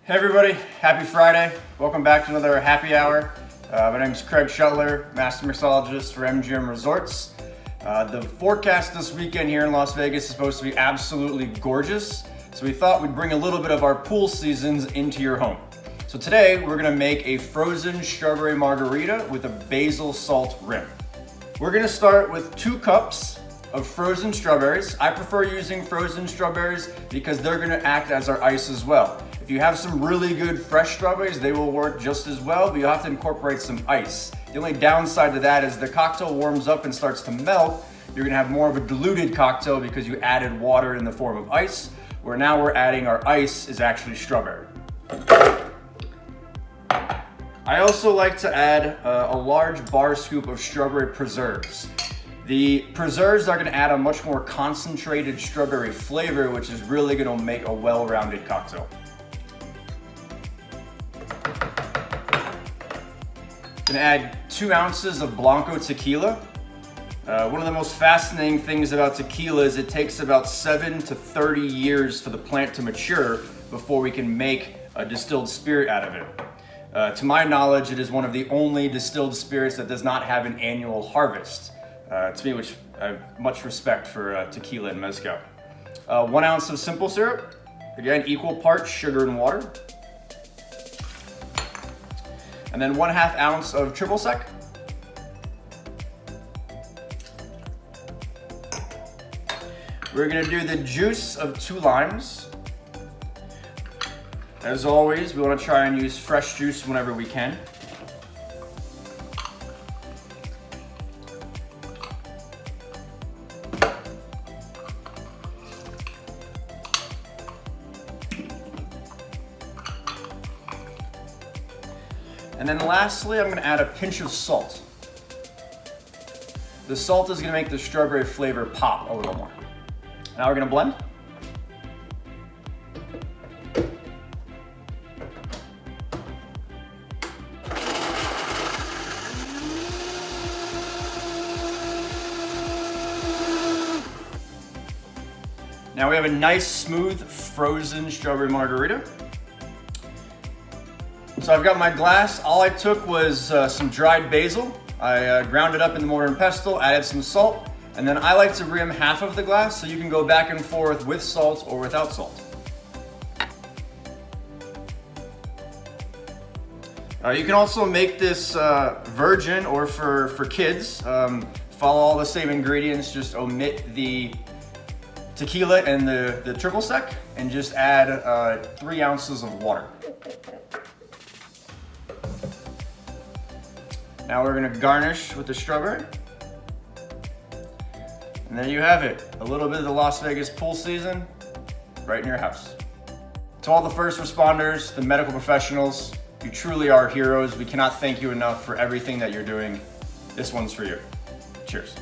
Hey everybody, happy Friday. Welcome back to another happy hour. My name is Craig Schoettler, Master Mixologist for MGM Resorts. The forecast this weekend here in Las Vegas is supposed to be absolutely gorgeous, so we thought we'd bring a little bit of our pool seasons into your home. So today we're gonna make a frozen strawberry margarita with a basil salt rim. We're gonna start with 2 cups of frozen strawberries. I prefer using frozen strawberries because they're gonna act as our ice as well. If you have some really good fresh strawberries, they will work just as well, but you'll have to incorporate some ice. The only downside to that is the cocktail warms up and starts to melt. You're gonna have more of a diluted cocktail because you added water in the form of ice, where now we're adding our ice is actually strawberry. I also like to add a large bar scoop of strawberry preserves. The preserves are gonna add a much more concentrated strawberry flavor, which is really gonna make a well-rounded cocktail. Gonna add 2 ounces of blanco tequila. One of the most fascinating things about tequila is it takes about 7 to 30 years for the plant to mature before we can make a distilled spirit out of it. To my knowledge, it is one of the only distilled spirits that does not have an annual harvest. To me, which I have much respect for tequila and mezcal. 1 ounce of simple syrup, again, equal parts sugar and water. And then 1/2 ounce of triple sec. We're gonna do the juice of 2 limes. As always, we wanna try and use fresh juice whenever we can. And then lastly, I'm gonna add a pinch of salt. The salt is gonna make the strawberry flavor pop a little more. Now we're gonna blend. Now we have a nice, smooth, frozen strawberry margarita. So I've got my glass. All I took was some dried basil. I ground it up in the mortar and pestle, added some salt, and then I like to rim half of the glass so you can go back and forth with salt or without salt. You can also make this virgin or for kids. Follow all the same ingredients, just omit the tequila and the triple sec, and just add 3 ounces of water. Now we're gonna garnish with the strawberry. And there you have it, a little bit of the Las Vegas pool season right in your house. To all the first responders, the medical professionals, you truly are heroes. We cannot thank you enough for everything that you're doing. This one's for you. Cheers.